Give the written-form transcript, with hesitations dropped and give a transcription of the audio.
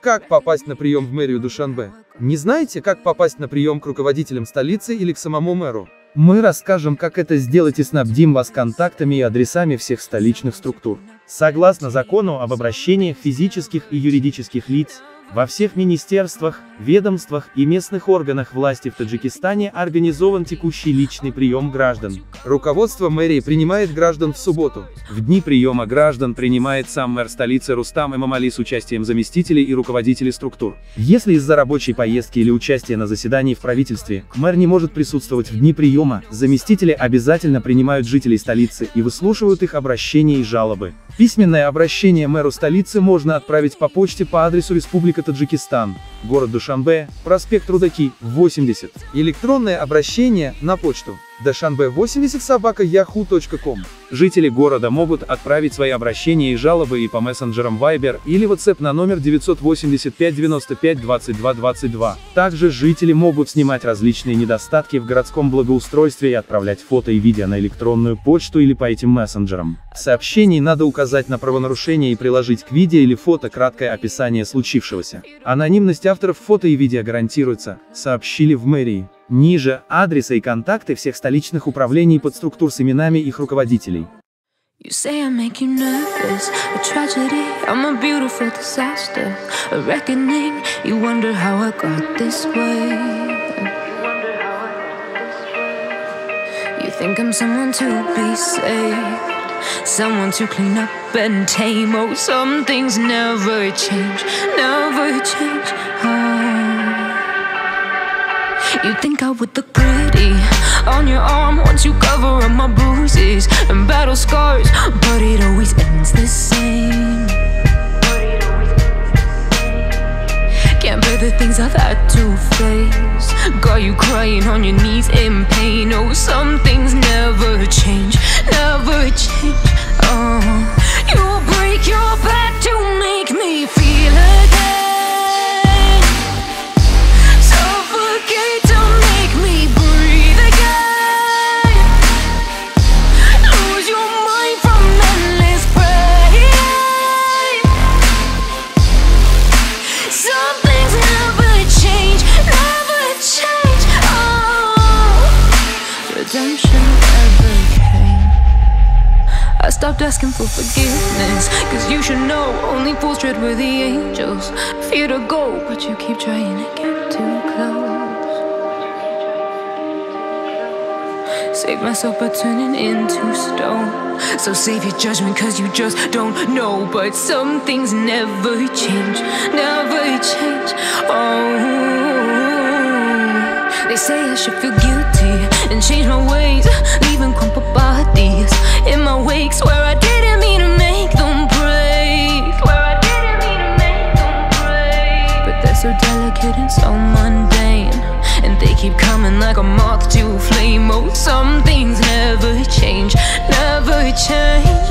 Как попасть на прием в мэрию Душанбе? Не знаете, как попасть на прием к руководителям столицы или к самому мэру? Мы расскажем, как это сделать, и снабдим вас контактами и адресами всех столичных структур. Согласно закону об обращениях физических и юридических лиц, во всех министерствах, ведомствах и местных органах власти в Таджикистане организован текущий личный прием граждан. Руководство мэрии принимает граждан в субботу. В дни приема граждан принимает сам мэр столицы Рустам Эмомали с участием заместителей и руководителей структур. Если из-за рабочей поездки или участия на заседании в правительстве, мэр не может присутствовать в дни приема, заместители обязательно принимают жителей столицы и выслушивают их обращения и жалобы. Письменное обращение мэру столицы можно отправить по почте по адресу Республика Таджикистан, город Душанбе, проспект Рудаки, 80. Электронное обращение на почту dushanbe80@yahoo.com. Жители города могут отправить свои обращения и жалобы и по мессенджерам Viber или WhatsApp на номер 985 95 22 22. Также жители могут снимать различные недостатки в городском благоустройстве и отправлять фото и видео на электронную почту или по этим мессенджерам. В сообщении надо указать на правонарушение и приложить к видео или фото краткое описание случившегося. Анонимность авторов фото и видео гарантируется, сообщили в мэрии. Ниже адресы и контакты всех столичных управлений и подструктур с именами их руководителей. Someone to clean up and tame. Oh, some things never change, never change. You think I would look pretty on your arm once you cover up my bruises and battle scars, but it always ends the same. Can't bear the things I've had to face. Got you crying on your knees in pain. Oh, some things never change, never change. You'll break your back to make me feel again. Suffocate to make me breathe again. Lose your mind from endless pain. Some things never change, never change. Redemption never came. I stopped asking for forgiveness, cause you should know only fools tread where the angels fear to go, but you keep trying to get too close. Save myself by turning into stone. So save your judgment cause you just don't know. But some things never change, never change. They say I should feel guilty and change my ways, leaving crumpled bodies in my wake. Swear I didn't mean to make them break. Swear I didn't mean to make them break. But they're so delicate and so mundane, and they keep coming like a moth to a flame. Oh, some things never change, never change.